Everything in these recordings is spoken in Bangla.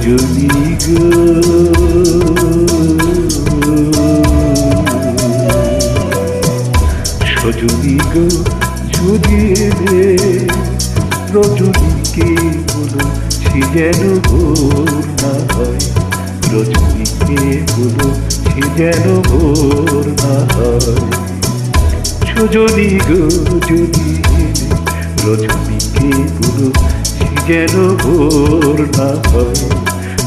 সজনী গো সজনী গো যদি এলে রজনীকে বলো সে যেন ভোর না হয়, রজনীকে বলো সে যেন ভোর না হয়। সজনী গো যদি এলে রজনীকে বলো সে যেন ভোর না হয়,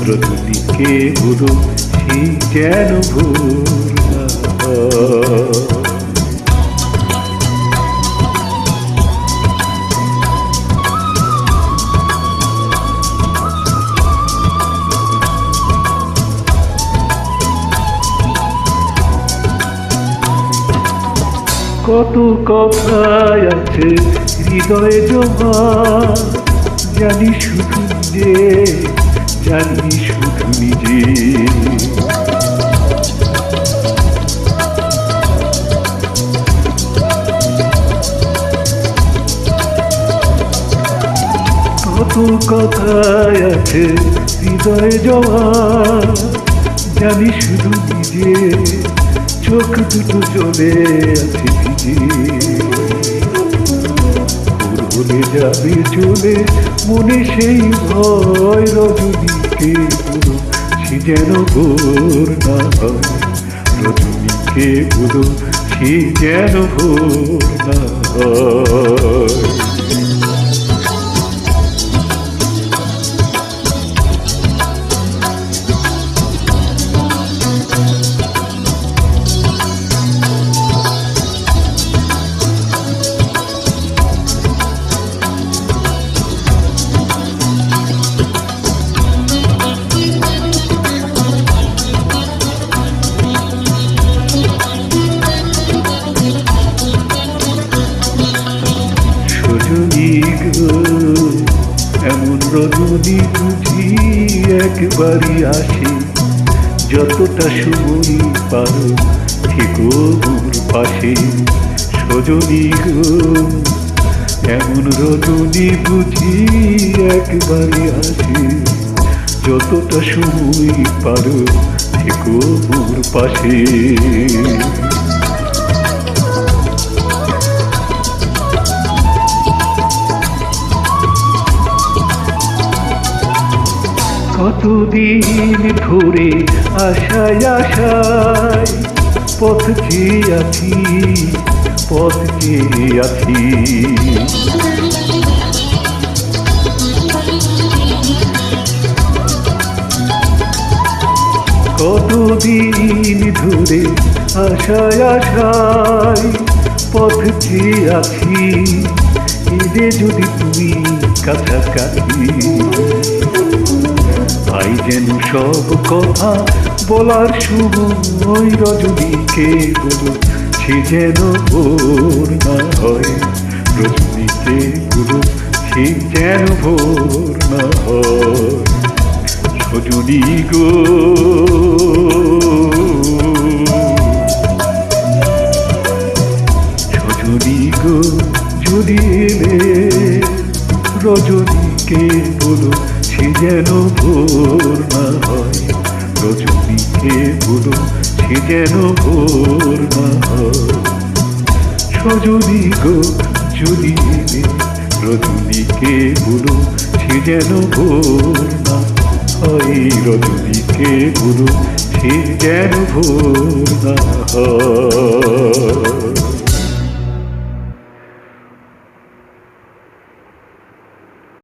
রজনীকে বলো সে যেন ভোর না হয়। কত কথাই আছে হৃদয়ে জমা, জানি শুধু নিজে, জানি শুধু নিজে। কত কথাই আছে হৃদয়ে জমা, জানি শুধু নিজে, চোখ দুটো চলে আছে ভিজে। ভোর হলে যাবে চলে মনে সেই ভয়, রজনীকে বলো সে যেন ভোর না হয়, রজনীকে বলো সে যেন ভোর না হয়। সজনী গো এমন রজনী বুঝি একবারই আসে, যতটা সময় পারো থেকো মোর পাশে। সজনী গো এমন রজনী বুঝি একবারই আসে, যতটা সময় পারো থেকো মোর পাশে। কতদিন ধরে আশায় আশায় পথ চেয়ে আছি, পথ চেয়ে আছি। কতদিন ধরে আশায় আশায় পথ চেয়ে আছি, এলে যদি তুমি কাছাকাছি। আই যেন সব কথা বলার সময়, রজনীকে বলো সে যেন ভোর না হয়, রজনীকে বলো সে যেন ভোর না হয়। সজনী গো সজনী গো যদি এলে রজনীকে বলো সে যেন ভোর না হয়, রজনীকে বলো সে যেন ভোর না হয়। সজনী গো যদি এলে রজনীকে বলো সে যেন ভোর না হয়, রজনীকে বলো সে যেন ভোর না হয়।